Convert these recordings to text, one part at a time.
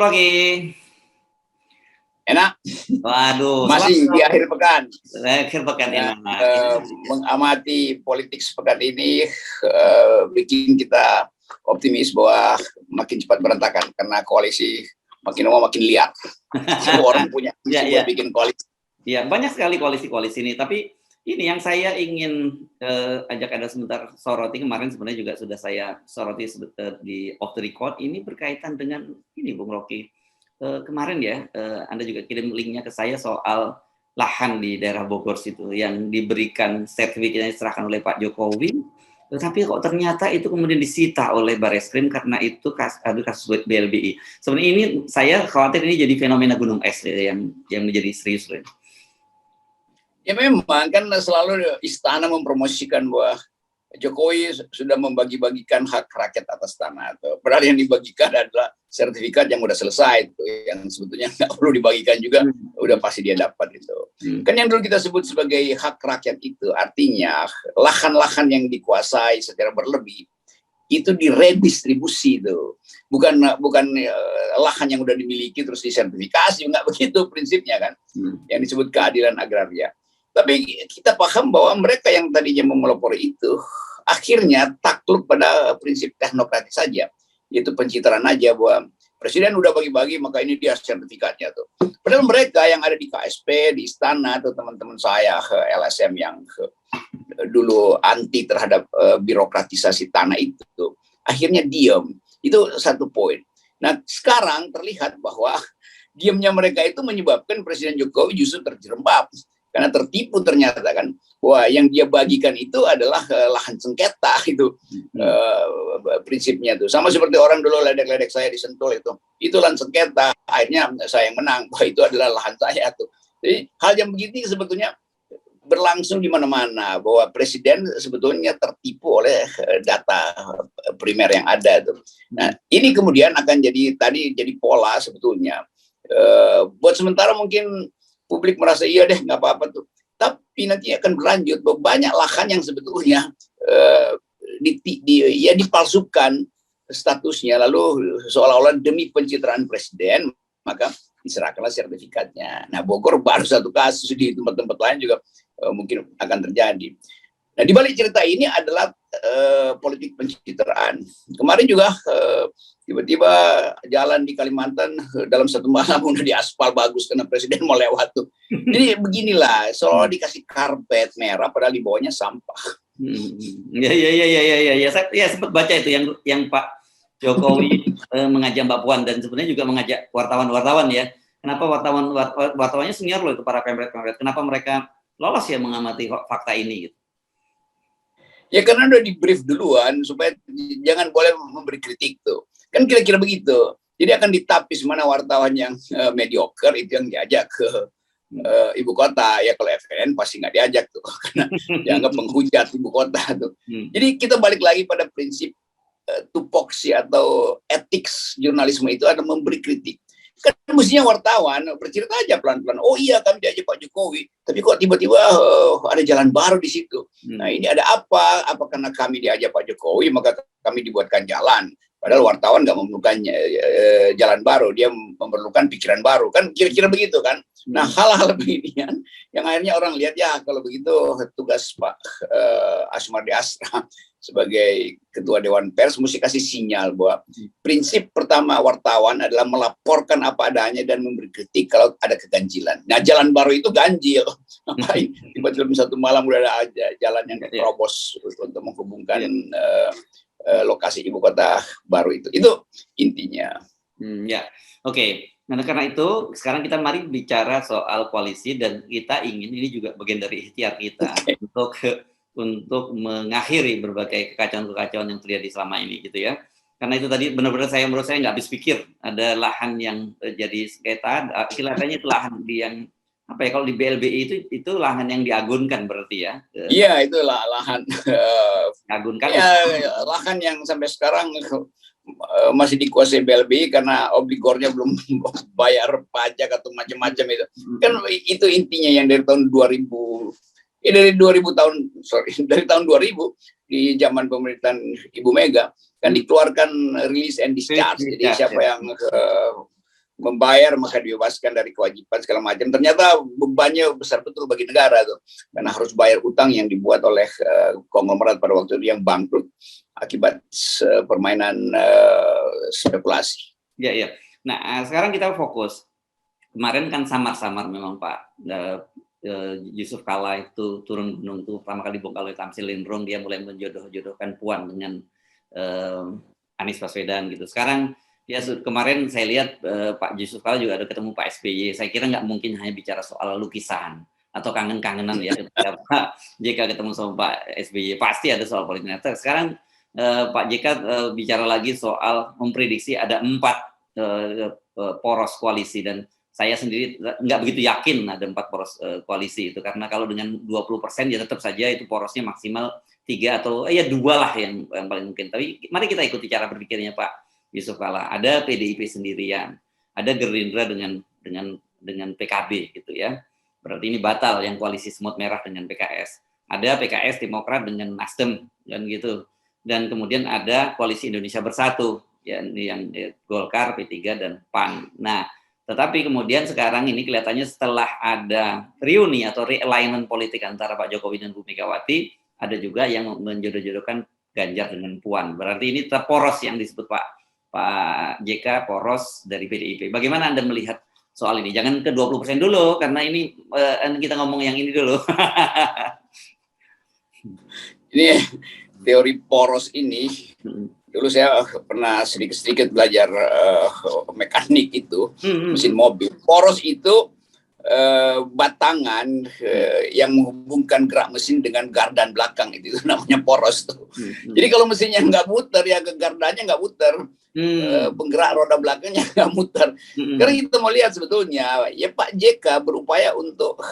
Rocky. Enak. Waduh, masih di akhir pekan. Akhir pekan enak. Mengamati politik sepekan ini bikin kita optimis bahwa makin cepat berantakan karena koalisi makin lama makin liar. Semua orang punya buat bikin koalisi. Ya, banyak sekali koalisi-koalisi ini. Tapi ini yang saya ingin ajak Anda sebentar soroti, kemarin sebenarnya juga sudah saya soroti di off the record, ini berkaitan dengan ini Bung Rocky. Kemarin ya, Anda juga kirim linknya ke saya soal lahan di daerah Bogor situ yang diberikan sertifikatnya diserahkan oleh Pak Jokowi, tetapi kok ternyata itu kemudian disita oleh Barreskrim karena itu kasus BLBI. Sebenarnya ini saya khawatir ini jadi fenomena gunung es yang menjadi serius. Ya memang kan selalu istana mempromosikan bahwa Jokowi sudah membagi-bagikan hak rakyat atas tanah. Padahal yang dibagikan adalah sertifikat yang udah selesai, yang sebetulnya nggak perlu dibagikan juga, udah pasti dia dapat itu. Kan yang dulu kita sebut sebagai hak rakyat itu artinya lahan-lahan yang dikuasai secara berlebih itu diredistribusi itu, bukan lahan yang udah dimiliki terus disertifikasi, nggak begitu prinsipnya kan, yang disebut keadilan agraria. Tapi kita paham bahwa mereka yang tadinya memelopori itu akhirnya takluk pada prinsip teknokratis saja, yaitu pencitraan aja bahwa presiden udah bagi-bagi maka ini dia sertifikatnya tuh. Padahal mereka yang ada di KSP, di istana atau teman-teman saya LSM yang dulu anti terhadap birokratisasi tanah itu akhirnya diam. Itu satu poin. Nah sekarang terlihat bahwa diamnya mereka itu menyebabkan Presiden Jokowi justru terjerembab. Karena tertipu ternyata kan, wah yang dia bagikan itu adalah lahan sengketa itu prinsipnya tuh. Sama seperti orang dulu ledek-ledek saya di Sentul itu lahan sengketa, akhirnya saya yang menang, wah itu adalah lahan saya tuh. Jadi hal yang begini sebetulnya berlangsung di mana-mana, bahwa presiden sebetulnya tertipu oleh data primer yang ada tuh. Nah ini kemudian akan jadi pola sebetulnya. Buat sementara mungkin publik merasa iya deh nggak apa-apa tuh, tapi nanti akan berlanjut bahwa banyak lahan yang sebetulnya dipalsukan statusnya, lalu seolah-olah demi pencitraan presiden maka diserahkanlah sertifikatnya. Nah Bogor baru satu kasus, di tempat-tempat lain juga mungkin akan terjadi. Nah di balik cerita ini adalah politik pencitraan. Kemarin juga tiba-tiba jalan di Kalimantan dalam satu malam udah diaspal bagus karena presiden mau lewat tuh. Jadi beginilah, seolah dikasih karpet merah padahal di bawahnya sampah. Saya sempat baca itu yang Pak Jokowi mengajak Mbak Puan dan sebenarnya juga mengajak wartawan-wartawan ya. Kenapa wartawannya senior loh itu para pemret-pemret. Kenapa mereka lolos ya mengamati fakta ini gitu. Ya karena udah di brief duluan supaya jangan boleh memberi kritik tuh. Kan kira-kira begitu. Jadi akan ditapis mana wartawan yang mediocre itu yang diajak ke ibu kota. Ya kalau FNN pasti nggak diajak tuh karena dianggap menghujat ibu kota tuh. Jadi kita balik lagi pada prinsip tupoksi atau etik jurnalisme itu ada memberi kritik. Kan mestinya wartawan bercerita aja pelan-pelan. Oh iya kami diajak Pak Jokowi, tapi kok tiba-tiba ada jalan baru di situ. Nah ini ada apa? Apa karena kami diajak Pak Jokowi maka kami dibuatkan jalan? Padahal wartawan nggak memerlukan jalan baru, dia memerlukan pikiran baru. Kan kira-kira begitu kan? Nah hal-hal beginian yang akhirnya orang lihat ya kalau begitu tugas Pak Asmardi Asra sebagai ketua Dewan Pers mesti kasih sinyal bahwa prinsip pertama wartawan adalah melaporkan apa adanya dan memberi kritik kalau ada keganjilan. Nah jalan baru itu ganjil. Ngapain? Tiba-tiba satu malam udah ada aja jalan yang terobos untuk menghubungkan lokasi ibu kota baru itu. Itu intinya. Oke. Nah karena itu sekarang kita mari bicara soal koalisi dan kita ingin ini juga bagian dari ikhtiar kita untuk mengakhiri berbagai kekacauan-kekacauan yang terjadi selama ini gitu ya. Karena itu tadi benar-benar menurut saya nggak habis pikir ada lahan yang jadi sengketa, kelihatannya itu lahan yang apa ya kalau di BLBI itu lahan yang diagunkan berarti ya. Iya itu lahan diagunkan. Ya, lahan yang sampai sekarang masih dikuasai BLBI karena obligornya belum bayar pajak atau macam-macam itu. Kan itu intinya yang dari tahun 2000 dari tahun 2000 di zaman pemerintahan Ibu Mega kan dikeluarkan release and discharge. Jadi siapa yang membayar maka dibebaskan dari kewajiban segala macam. Ternyata bebannya besar betul bagi negara tuh, karena harus bayar utang yang dibuat oleh konglomerat pada waktu itu yang bangkrut akibat permainan spekulasi. Ya, ya. Nah, sekarang kita fokus. Kemarin kan samar-samar memang Pak Yusuf Kala itu turun gunung itu pertama kali bongkar oleh Tamsil Lindrong, dia mulai menjodoh-jodohkan Puan dengan Anies Baswedan gitu. Sekarang ya kemarin saya lihat Pak Yusuf Kala juga ada ketemu Pak SBY. Saya kira nggak mungkin hanya bicara soal lukisan atau kangen-kangenan ya. Ketika Pak JK ketemu sama Pak SBY pasti ada soal politik. Sekarang Pak JK bicara lagi soal memprediksi ada 4 poros koalisi, dan saya sendiri nggak begitu yakin ada 4 poros koalisi itu, karena kalau dengan 20% ya tetap saja itu porosnya maksimal 3 atau ya 2 lah yang paling mungkin. Tapi mari kita ikuti cara berpikirnya Pak Yusuf Kala. Ada PDIP sendirian, ada Gerindra dengan PKB gitu ya. Berarti ini batal yang koalisi semut merah dengan PKS. Ada PKS Demokrat dengan Nasdem dan gitu. Dan kemudian ada koalisi Indonesia Bersatu yang Golkar, P3 dan PAN. Nah, tetapi kemudian sekarang ini kelihatannya setelah ada reuni atau realignment politik antara Pak Jokowi dan Bu Megawati, ada juga yang menjodoh-jodohkan Ganjar dengan Puan. Berarti ini tetap poros yang disebut Pak JK, poros dari PDIP. Bagaimana Anda melihat soal ini? Jangan ke 20% dulu, karena ini kita ngomong yang ini dulu. Ini teori poros ini, dulu saya pernah sedikit-sedikit belajar mekanik itu, mesin mobil. Poros itu batangan yang menghubungkan gerak mesin dengan gardan belakang, itu namanya poros tuh. Jadi kalau mesinnya nggak muter ya gardanya nggak muter, penggerak roda belakangnya nggak muter. Karena kita mau lihat sebetulnya ya Pak JK berupaya untuk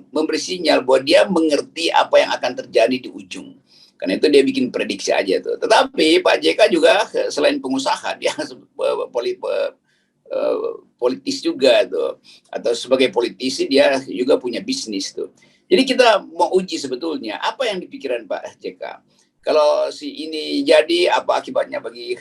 memberi sinyal bahwa dia mengerti apa yang akan terjadi di ujung. Karena itu dia bikin prediksi aja tuh. Tetapi Pak JK juga selain pengusaha, dia politis juga tuh, atau sebagai politisi dia juga punya bisnis tuh. Jadi kita mau uji sebetulnya apa yang dipikiran Pak JK. Kalau si ini jadi apa akibatnya bagi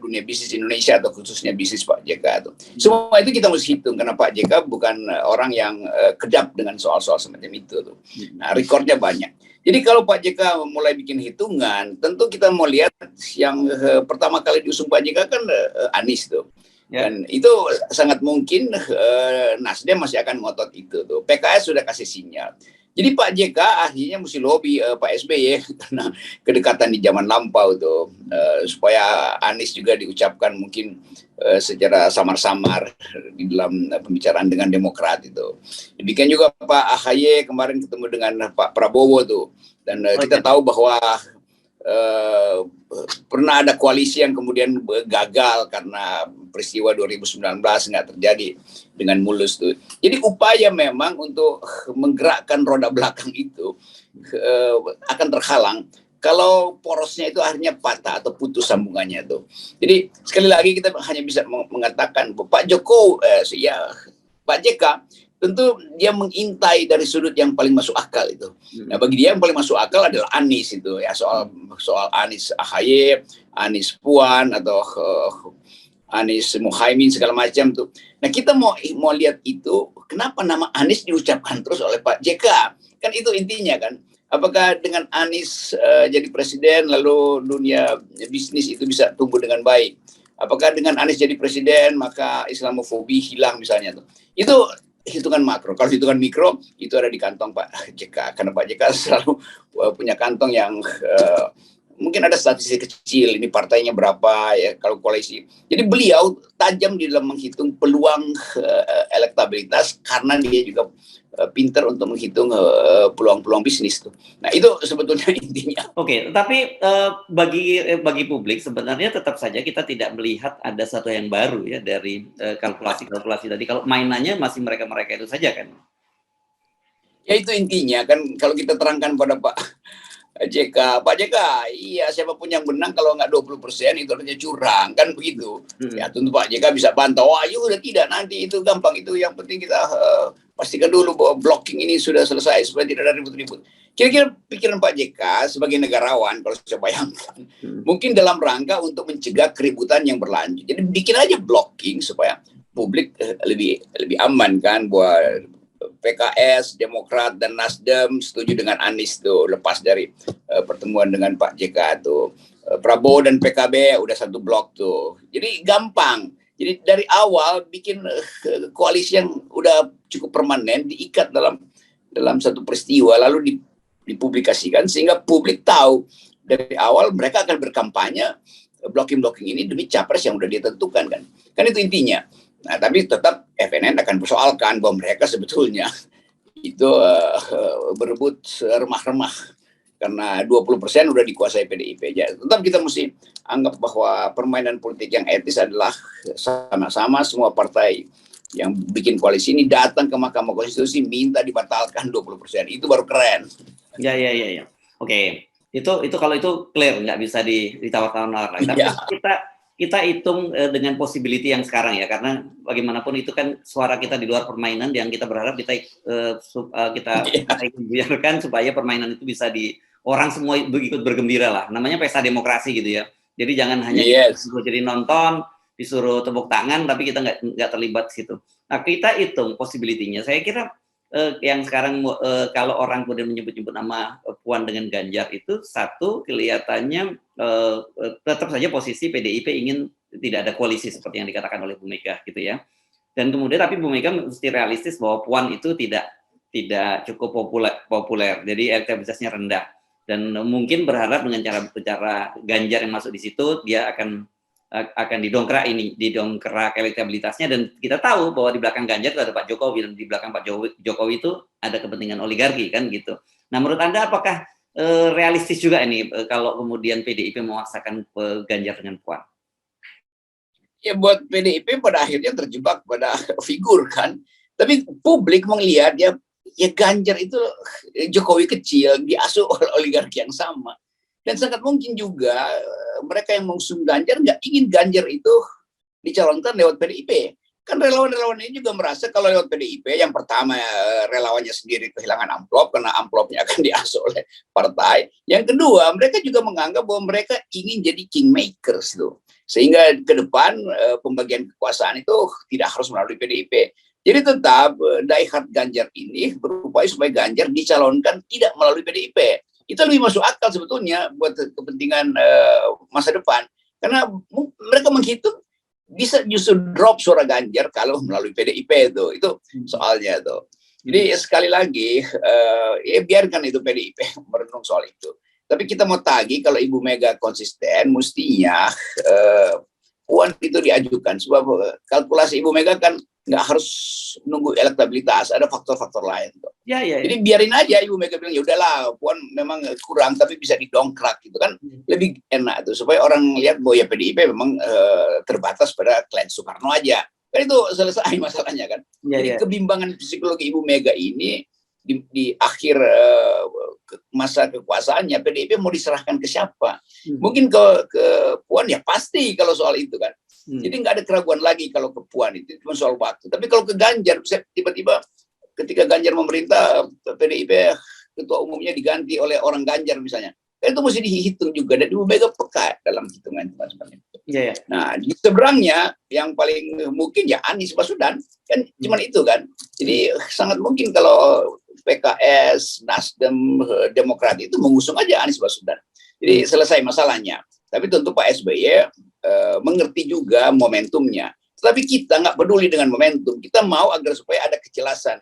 dunia bisnis Indonesia atau khususnya bisnis Pak JK tuh. Semua itu kita mesti hitung karena Pak JK bukan orang yang kedap dengan soal-soal semacam itu tuh. Nah, rekornya banyak. Jadi kalau Pak JK mulai bikin hitungan, tentu kita mau lihat yang pertama kali diusung Pak JK kan Anies tuh. Dan itu sangat mungkin Nasdem masih akan ngotot itu tuh. PKS sudah kasih sinyal. Jadi Pak JK akhirnya mesti lobby Pak SBY karena kedekatan di zaman lampau tuh, supaya Anies juga diucapkan mungkin secara samar-samar di dalam pembicaraan dengan Demokrat itu. Demikian juga Pak AHY kemarin ketemu dengan Pak Prabowo tuh, dan kita tahu bahwa pernah ada koalisi yang kemudian gagal karena peristiwa 2019 nggak terjadi dengan mulus tuh. Jadi upaya memang untuk menggerakkan roda belakang itu akan terhalang kalau porosnya itu akhirnya patah atau putus sambungannya tuh. Jadi sekali lagi kita hanya bisa mengatakan Pak Jokowi, Pak JK tentu dia mengintai dari sudut yang paling masuk akal itu. Nah, bagi dia yang paling masuk akal adalah Anies itu ya, soal Anies AHY, Anies Puan atau Anies Muhaimin segala macam tuh. Nah, kita mau lihat itu kenapa nama Anies diucapkan terus oleh Pak JK? Kan itu intinya kan. Apakah dengan Anies jadi presiden lalu dunia bisnis itu bisa tumbuh dengan baik? Apakah dengan Anies jadi presiden maka Islamofobi hilang misalnya tuh? Itu hitungan makro. Kalau hitungan mikro itu ada di kantong Pak JK, karena Pak JK selalu punya kantong yang mungkin ada statistik kecil, ini partainya berapa ya kalau koalisi. Jadi beliau tajam di dalam menghitung peluang elektabilitas karena dia juga pintar untuk menghitung peluang-peluang bisnis tuh. Nah, itu sebetulnya intinya. Oke, tapi bagi publik sebenarnya tetap saja kita tidak melihat ada satu yang baru ya dari kalkulasi tadi. Kalau mainannya masih mereka-mereka itu saja kan. Ya itu intinya kan, kalau kita terangkan pada Pak JK, iya siapapun yang menang kalau nggak 20% itu artinya curang, kan begitu. Ya tentu Pak JK bisa bantah, wah udah tidak, nanti itu gampang, itu yang penting kita pastikan dulu bahwa blocking ini sudah selesai supaya tidak ada ribut-ribut. Kira-kira pikiran Pak JK sebagai negarawan, kalau saya bayangkan, mungkin dalam rangka untuk mencegah keributan yang berlanjut. Jadi bikin aja blocking supaya publik lebih aman kan, buat PKS, Demokrat dan Nasdem setuju dengan Anies tuh lepas dari pertemuan dengan Pak JK tuh. Prabowo dan PKB udah satu blok tuh. Jadi gampang. Jadi dari awal bikin koalisi yang udah cukup permanen diikat dalam satu peristiwa lalu dipublikasikan sehingga publik tahu dari awal mereka akan berkampanye blocking ini demi capres yang udah ditentukan kan. Kan itu intinya. Nah, tapi tetap FNN akan persoalkan bahwa mereka sebetulnya itu berebut remah-remah karena 20% udah dikuasai PDIP. Ya, tetap kita mesti anggap bahwa permainan politik yang etis adalah sama-sama semua partai yang bikin koalisi ini datang ke Mahkamah Konstitusi minta dibatalkan 20%. Itu baru keren. Ya. Oke. Itu kalau itu clear, nggak bisa ditawar-tawar lagi. Tapi kita hitung dengan possibility yang sekarang ya, karena bagaimanapun itu kan suara kita di luar permainan yang kita berharap kita biarkan supaya permainan itu bisa orang semua ikut bergembira lah. Namanya pesta demokrasi gitu ya. Jadi jangan hanya disuruh jadi nonton, disuruh tepuk tangan, tapi kita nggak terlibat situ. Nah, kita hitung possibility-nya. Saya kira yang sekarang kalau orang kemudian menyebut-nyebut nama Puan dengan Ganjar itu satu kelihatannya tetap saja posisi PDIP ingin tidak ada koalisi seperti yang dikatakan oleh Bu Mega gitu ya. Dan kemudian tapi Bu Mega mesti realistis bahwa Puan itu tidak cukup populer, jadi elektabilitasnya rendah. Dan mungkin berharap dengan cara Ganjar yang masuk di situ dia akan didongkrak elektabilitasnya, dan kita tahu bahwa di belakang Ganjar itu ada Pak Jokowi, dan di belakang Pak Jokowi itu ada kepentingan oligarki kan gitu. Nah, menurut Anda apakah realistis juga ini kalau kemudian PDIP memaksakan Ganjar dengan Puan? Ya buat PDIP pada akhirnya terjebak pada figur kan. Tapi publik melihat ya Ganjar itu Jokowi kecil diasuh oleh oligarki yang sama. Dan sangat mungkin juga mereka yang mengusung Ganjar nggak ingin Ganjar itu dicalonkan lewat PDIP. Kan relawan-relawan ini juga merasa kalau lewat PDIP, yang pertama relawannya sendiri kehilangan amplop karena amplopnya akan diasuh oleh partai. Yang kedua, mereka juga menganggap bahwa mereka ingin jadi kingmakers tuh. Sehingga ke depan pembagian kekuasaan itu tidak harus melalui PDIP. Jadi tetap diehard Ganjar ini berupaya supaya Ganjar dicalonkan tidak melalui PDIP. Itu lebih masuk akal sebetulnya buat kepentingan masa depan. Karena mereka menghitung bisa justru drop suara Ganjar kalau melalui PDIP itu soalnya tuh. Jadi sekali lagi ya biarkan itu PDIP merenung soal itu. Tapi kita mau tagih kalau Ibu Mega konsisten, mestinya Puan itu diajukan. Sebab kalkulasi Ibu Mega kan nggak harus nunggu elektabilitas, ada faktor-faktor lain. Ya. Jadi biarin aja Ibu Mega bilang ya udahlah Puan memang kurang tapi bisa didongkrak gitu kan, lebih enak tuh supaya orang lihat bahwa ya PDIP memang terbatas pada klan Soekarno aja. Kan itu selesai masalahnya kan. Jadi kebimbangan psikologi Ibu Mega ini di akhir masa kekuasaannya PDIP mau diserahkan ke siapa? Mungkin ke Puan ya pasti kalau soal itu kan. Jadi nggak ada keraguan lagi kalau ke Puan, itu cuma soal waktu. Tapi kalau ke Ganjar, tiba-tiba ketika Ganjar memerintah, PDIP ketua umumnya diganti oleh orang Ganjar misalnya. Itu mesti dihitung juga, dan Ibu Mega peka dalam hitungan seperti itu. Nah, di seberangnya yang paling mungkin ya Anies Baswedan, kan cuma itu kan. Jadi sangat mungkin kalau PKS, Nasdem, Demokrat itu mengusung aja Anies Baswedan. Jadi selesai masalahnya. Tapi tentu Pak SBY mengerti juga momentumnya. Tapi kita nggak peduli dengan momentum. Kita mau agar supaya ada kejelasan.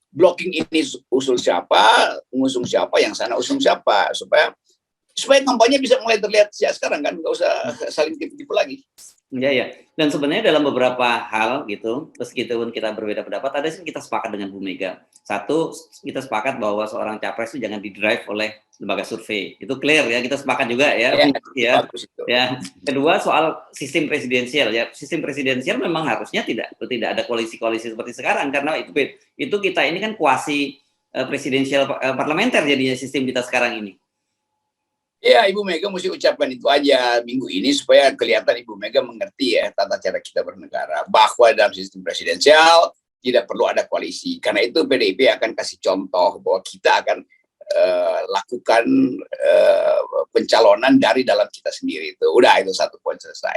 Blocking ini usul siapa, mengusung siapa, yang sana usung siapa, supaya kampanye bisa mulai terlihat sejak sekarang kan, nggak usah saling tipu-tipu lagi. Ya. Dan sebenarnya dalam beberapa hal gitu, meskipun kita berbeda pendapat, ada sih kita sepakat dengan Bu Mega. Satu, kita sepakat bahwa seorang capres itu jangan didrive oleh lembaga survei. Itu clear ya, kita sepakat juga ya. Ya. Kedua, soal sistem presidensial ya. Sistem presidensial memang harusnya tidak ada koalisi-koalisi seperti sekarang, karena itu kita ini kan kuasi presidensial parlementer jadinya sistem kita sekarang ini. Ya, Ibu Mega mesti ucapkan itu aja minggu ini supaya kelihatan Ibu Mega mengerti ya tata cara kita bernegara, bahwa dalam sistem presidensial tidak perlu ada koalisi. Karena itu PDIP akan kasih contoh bahwa kita akan lakukan pencalonan dari dalam kita sendiri. Itu udah, itu satu poin selesai.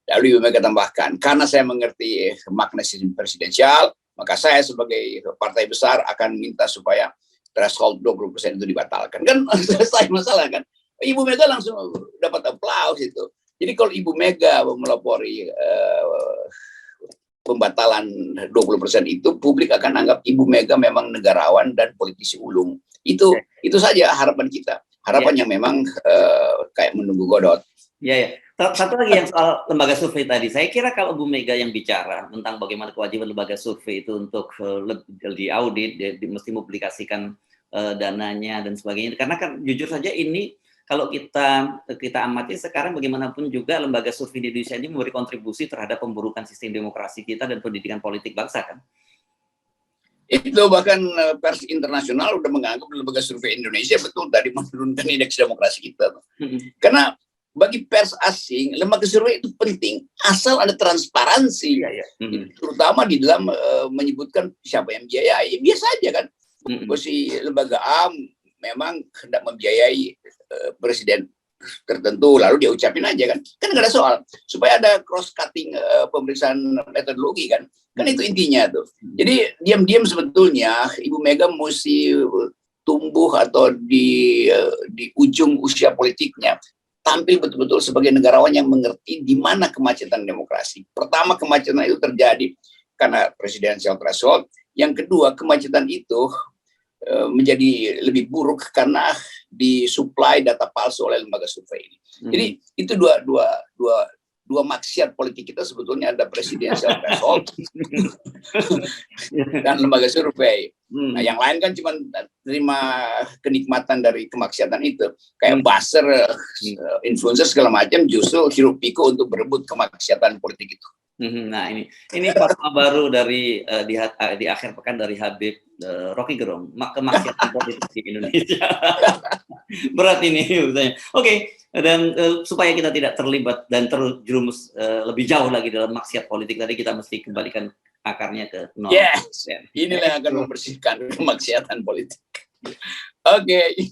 Lalu Ibu Mega tambahkan, karena saya mengerti makna sistem presidensial, maka saya sebagai partai besar akan minta supaya threshold 20% itu dibatalkan. Kan selesai masalah kan. Ibu Mega langsung dapat aplaus itu. Jadi kalau Ibu Mega melapori pembatalan 20% itu, publik akan anggap Ibu Mega memang negarawan dan politisi ulung. Itu saja harapan kita. Harapan yang memang kayak menunggu Godot. Ya. Satu lagi yang soal lembaga survei tadi, saya kira kalau Bu Mega yang bicara tentang bagaimana kewajiban lembaga survei itu untuk diaudit, mesti mempublikasikan dananya dan sebagainya. Karena kan jujur saja ini kalau kita amati sekarang bagaimanapun juga lembaga survei di Indonesia ini memberi kontribusi terhadap pemburukan sistem demokrasi kita dan pendidikan politik bangsa kan. Itu bahkan pers internasional udah menganggap lembaga survei Indonesia betul tadi menurunkan indeks demokrasi kita. Karena bagi pers asing, lembaga survei itu penting asal ada transparansi, terutama di dalam menyebutkan siapa yang membiayai. Biasa aja kan, si lembaga A memang hendak membiayai presiden tertentu, lalu dia ucapin aja kan nggak ada soal, supaya ada cross cutting pemeriksaan metodologi kan itu intinya tuh. Jadi diam-diam sebetulnya Ibu Mega mesti tumbuh atau di ujung usia politiknya tampil betul-betul sebagai negarawan yang mengerti di mana kemacetan demokrasi. Pertama, kemacetan itu terjadi karena presidensial threshold. Yang kedua, kemacetan itu menjadi lebih buruk karena disuplai data palsu oleh lembaga survei ini. Jadi itu dua maksiat politik kita sebetulnya, ada presidensial threshold dan lembaga survei. Nah, yang lain kan cuma terima kenikmatan dari kemaksiatan itu, kayak buzzer, influencer segala macam, justru hiruk pikuk untuk berebut kemaksiatan politik itu. Nah ini fatwa baru dari di akhir pekan dari Habib Rocky Gerung, kemaksiatan politik di Indonesia. Berat ini misalnya. Oke, dan supaya kita tidak terlibat dan terjerumus lebih jauh lagi dalam maksiat politik tadi, kita mesti kembalikan akarnya ke nol. Yes, inilah yang akan membersihkan kemaksiatan politik. Oke.